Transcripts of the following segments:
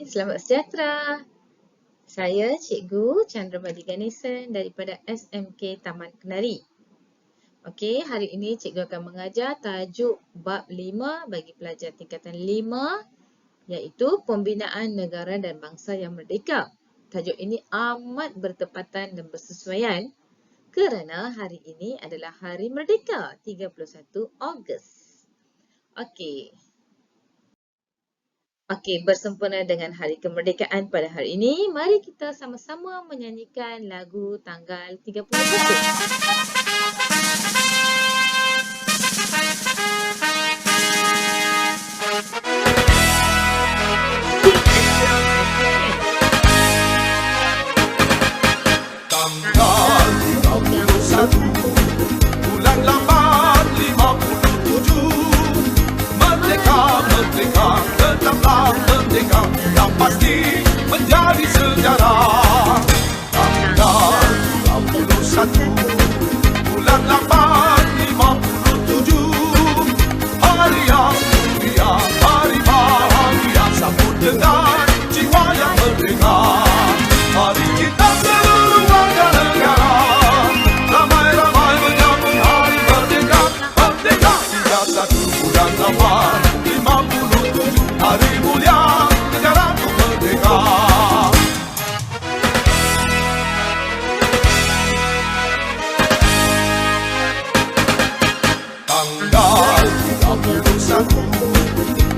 Selamat sejahtera. Saya Cikgu Chandramani Ganesan daripada SMK Taman Kenari. Okey, hari ini Cikgu akan mengajar tajuk bab 5 bagi pelajar tingkatan 5 iaitu Pembinaan Negara dan Bangsa yang Merdeka. Tajuk ini amat bertepatan dan bersesuaian kerana hari ini adalah Hari Merdeka, 31 Ogos. Okey, bersempena dengan Hari Kemerdekaan pada hari ini, mari kita sama-sama menyanyikan lagu tanggal 31. Tanggal 31 bulan 8 57 Merdeka, merdeka, tetaplah merdeka yang pasti menjadi sejarah. Tanggal 31 bulan 8 57 hari yang mulia, hari bahagia, sambut dengan jiwa yang merdeka. Mari kita seluruh warga negara ramai-ramai menyambut hari merdeka. Merdeka 31 bulan 8 57 hari mulia negaraku merdeka. Tanggal 31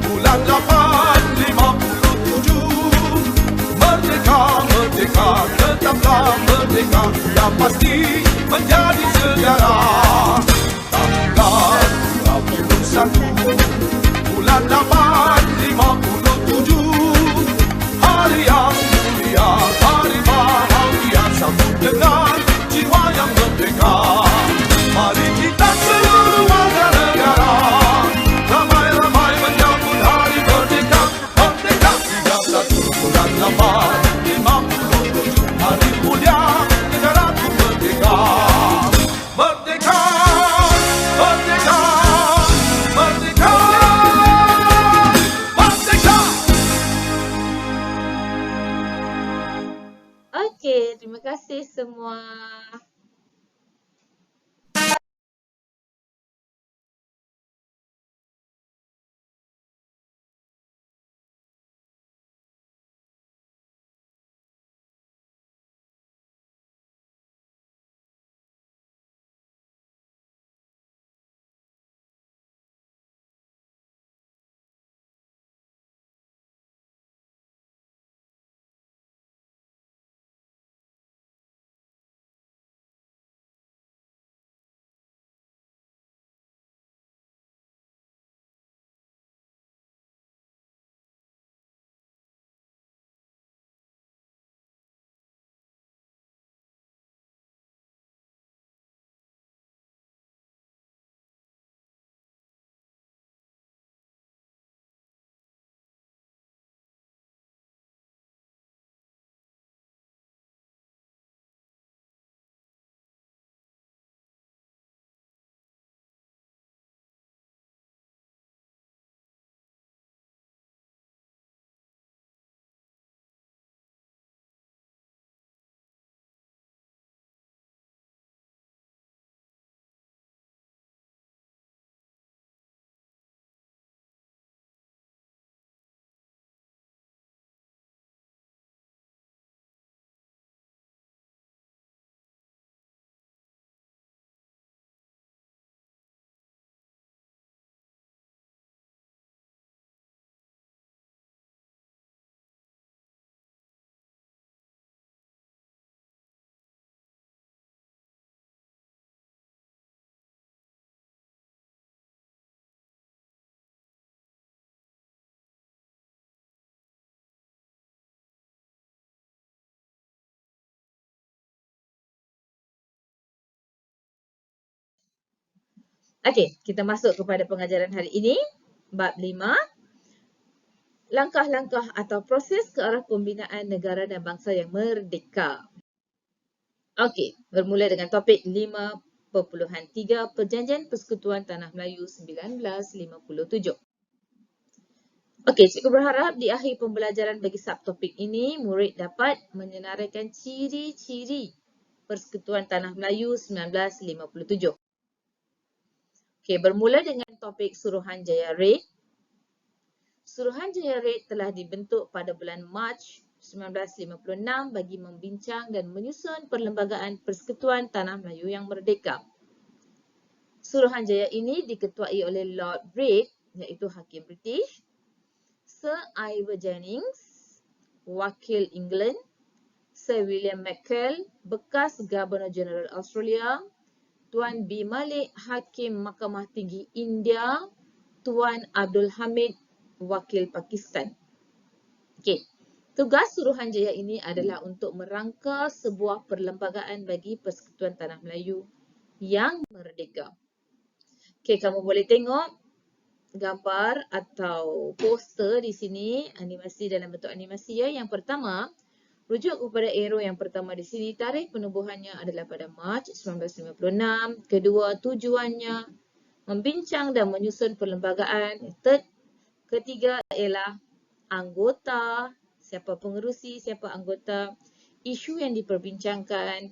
bulan 8 57 Merdeka, merdeka, tetaplah merdeka yang pasti menjadi sejarah. Tanggal 31 bulan 8 57 hari yang mulia, hari bahagia, sambut dengan jiwa yang merdeka. Mari kita seluruh warga negara ramai-ramai menyambut hari merdeka. Merdeka 31 bulan 8 57 hari mulia negaraku merdeka. Merdeka, merdeka, merdeka, merdeka. Okey, terima kasih semua. Okey, kita masuk kepada pengajaran hari ini. Bab 5. Langkah-langkah atau proses ke arah pembinaan negara dan bangsa yang merdeka. Okey, bermula dengan topik 5.3 Perjanjian Persekutuan Tanah Melayu 1957. Okey, cikgu berharap di akhir pembelajaran bagi subtopik ini, murid dapat menyenaraikan ciri-ciri Persekutuan Tanah Melayu 1957. Okey, bermula dengan topik Suruhanjaya Raid. Suruhanjaya Raid telah dibentuk pada bulan Mac 1956 bagi membincang dan menyusun perlembagaan Persekutuan Tanah Melayu yang merdeka. Suruhanjaya ini diketuai oleh Lord Reid, iaitu Hakim British, Sir Ivor Jennings, Wakil England, Sir William McKell, bekas Governor General Australia, Tuan B. Malik, Hakim Mahkamah Tinggi India, Tuan Abdul Hamid, Wakil Pakistan. Okey, tugas Suruhanjaya ini adalah untuk merangka sebuah perlembagaan bagi Persekutuan Tanah Melayu yang merdeka. Okey, kamu boleh tengok gambar atau poster di sini, animasi dalam bentuk animasi ya. Yang pertama, rujuk kepada arrow yang pertama di sini, tarikh penubuhannya adalah pada Mac 1956. Kedua, tujuannya membincang dan menyusun perlembagaan. Ketiga ialah anggota, siapa pengerusi, siapa anggota, isu yang diperbincangkan,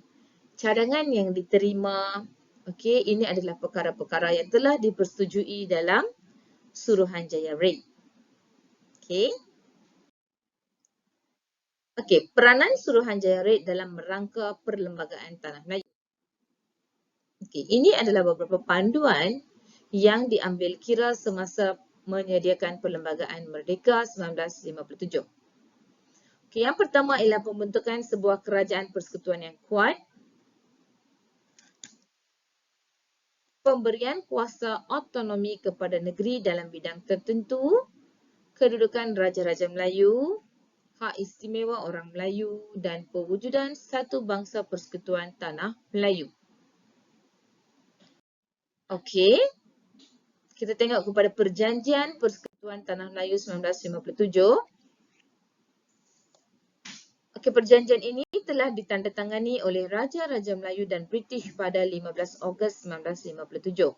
cadangan yang diterima. Okey, ini adalah perkara-perkara yang telah dipersetujui dalam Suruhanjaya Raid. Okey. Okey, peranan Suruhanjaya Raid dalam merangka perlembagaan Tanah Melayu. Okey, ini adalah beberapa panduan yang diambil kira semasa menyediakan Perlembagaan Merdeka 1957. Okey, yang pertama ialah pembentukan sebuah kerajaan persekutuan yang kuat, pemberian kuasa autonomi kepada negeri dalam bidang tertentu, kedudukan Raja-Raja Melayu, hak istimewa orang Melayu dan pewujudan satu bangsa persekutuan Tanah Melayu. Okey, kita tengok kepada Perjanjian Persekutuan Tanah Melayu 1957. Okey, perjanjian ini telah ditandatangani oleh Raja-Raja Melayu dan British pada 15 Ogos 1957.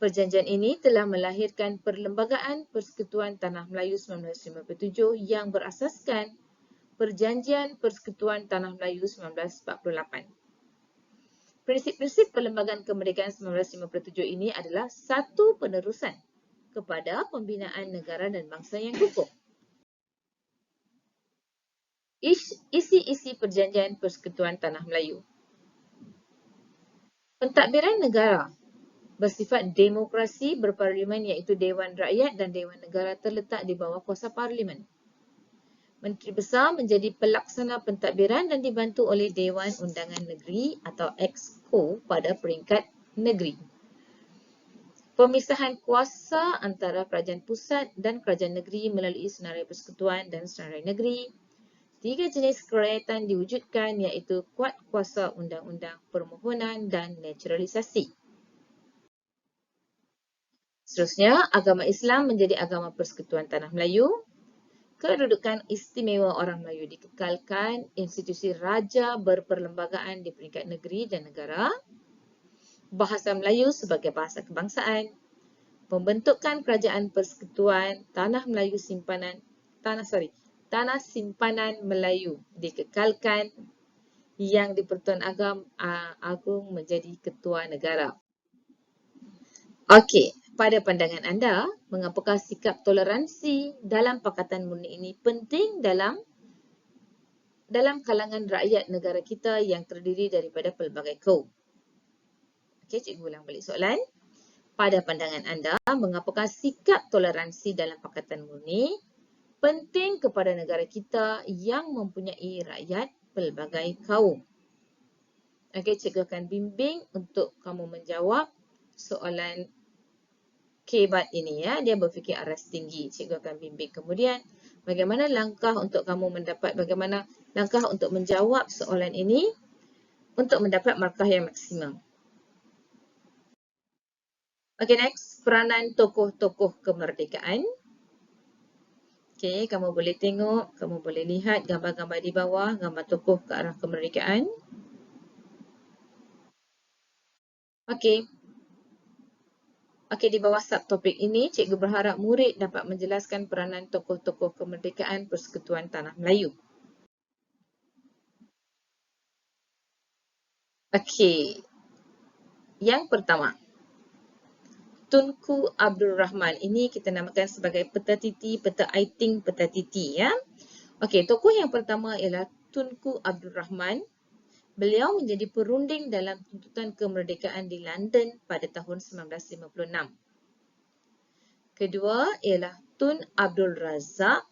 Perjanjian ini telah melahirkan Perlembagaan Persekutuan Tanah Melayu 1957 yang berasaskan Perjanjian Persekutuan Tanah Melayu 1948. Prinsip-prinsip Perlembagaan Kemerdekaan 1957 ini adalah satu penerusan kepada pembinaan negara dan bangsa yang kukuh. Isi-isi Perjanjian Persekutuan Tanah Melayu. Pentadbiran negara bersifat demokrasi berparlimen iaitu Dewan Rakyat dan Dewan Negara terletak di bawah kuasa parlimen. Menteri Besar menjadi pelaksana pentadbiran dan dibantu oleh Dewan Undangan Negeri atau Exco pada peringkat negeri. Pemisahan kuasa antara kerajaan pusat dan kerajaan negeri melalui senarai persekutuan dan senarai negeri. 3 jenis kerakyatan diwujudkan iaitu kuat kuasa undang-undang, permohonan dan naturalisasi. Seterusnya, agama Islam menjadi agama persekutuan Tanah Melayu. Kedudukan istimewa orang Melayu dikekalkan, institusi raja berperlembagaan di peringkat negeri dan negara. Bahasa Melayu sebagai bahasa kebangsaan. Pembentukan kerajaan persekutuan Tanah Melayu Tanah Simpanan Melayu dikekalkan, yang di-Pertuan Agung menjadi ketua negara. Okey, pada pandangan anda, mengapakah sikap toleransi dalam Pakatan Murni ini penting dalam kalangan rakyat negara kita yang terdiri daripada pelbagai kaum? Okey, cikgu ulang balik soalan. Pada pandangan anda, mengapakah sikap toleransi dalam Pakatan Murni penting kepada negara kita yang mempunyai rakyat pelbagai kaum? Okey, cikgu akan bimbing untuk kamu menjawab soalan K-BAT ini ya. Dia berfikir aras tinggi. Cikgu akan bimbing kemudian bagaimana langkah untuk kamu langkah untuk menjawab soalan ini untuk mendapat markah yang maksimum. Okey, next, peranan tokoh-tokoh kemerdekaan. Okey, kamu boleh tengok, kamu boleh lihat gambar-gambar di bawah, gambar tokoh ke arah kemerdekaan. Okey. Okey, di bawah subtopik ini, cikgu berharap murid dapat menjelaskan peranan tokoh-tokoh kemerdekaan Persekutuan Tanah Melayu. Okey, yang pertama, Tunku Abdul Rahman. Ini kita namakan sebagai Peta Titi, Peta Aiting, Peta Titi, ya. Okey, tokoh yang pertama ialah Tunku Abdul Rahman. Beliau menjadi perunding dalam tuntutan kemerdekaan di London pada tahun 1956. Kedua ialah Tun Abdul Razak.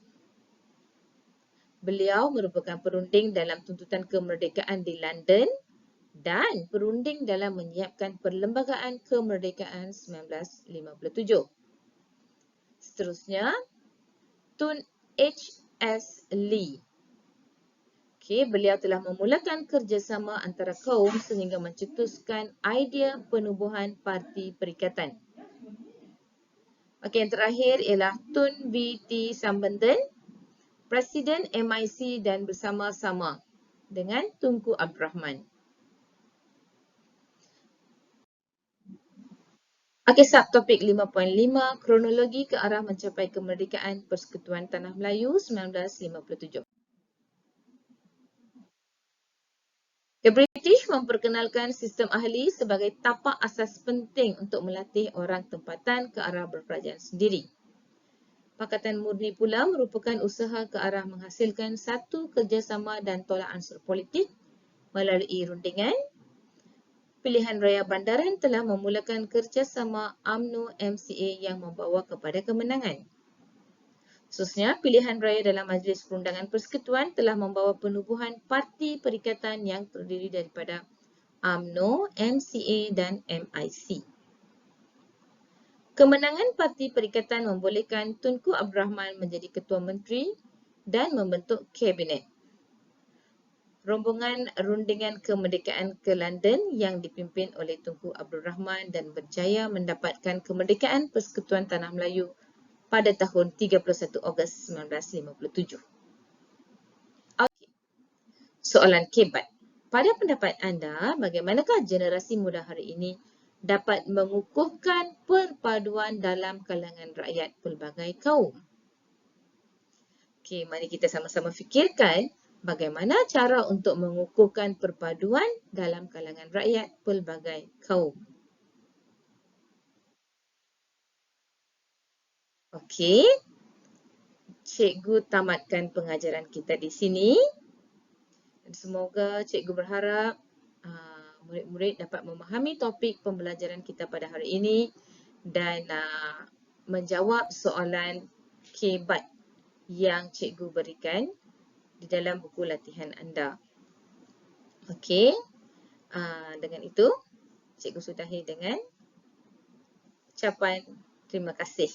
Beliau merupakan perunding dalam tuntutan kemerdekaan di London dan perunding dalam menyiapkan Perlembagaan Kemerdekaan 1957. Seterusnya, Tun H.S. Lee. Okey, beliau telah memulakan kerjasama antara kaum sehingga mencetuskan idea penubuhan Parti Perikatan. Okey, yang terakhir ialah Tun V.T. Sambandar, Presiden MIC dan bersama-sama dengan Tunku Abdul Rahman. Okey, subtopik 5.5, kronologi ke arah mencapai kemerdekaan Persekutuan Tanah Melayu 1957. The British memperkenalkan sistem ahli sebagai tapak asas penting untuk melatih orang tempatan ke arah berkerajaan sendiri. Pakatan Murni pula merupakan usaha ke arah menghasilkan satu kerjasama dan tolak unsur politik melalui rundingan. Pilihan Raya Bandaran telah memulakan kerjasama UMNO MCA yang membawa kepada kemenangan. Khususnya, pilihan raya dalam Majlis Perundangan Persekutuan telah membawa penubuhan Parti Perikatan yang terdiri daripada UMNO, MCA dan MIC. Kemenangan Parti Perikatan membolehkan Tunku Abdul Rahman menjadi Ketua Menteri dan membentuk Kabinet. Rombongan rundingan kemerdekaan ke London yang dipimpin oleh Tunku Abdul Rahman dan berjaya mendapatkan kemerdekaan Persekutuan Tanah Melayu pada tahun 31 Ogos 1957. Okey. Soalan kebat. Pada pendapat anda, bagaimanakah generasi muda hari ini dapat mengukuhkan perpaduan dalam kalangan rakyat pelbagai kaum? Okey, mari kita sama-sama fikirkan bagaimana cara untuk mengukuhkan perpaduan dalam kalangan rakyat pelbagai kaum. Okey, cikgu tamatkan pengajaran kita di sini. Dan semoga cikgu berharap murid-murid dapat memahami topik pembelajaran kita pada hari ini dan menjawab soalan kebat yang cikgu berikan di dalam buku latihan anda. Okey, dengan itu cikgu sudahi dengan ucapan terima kasih.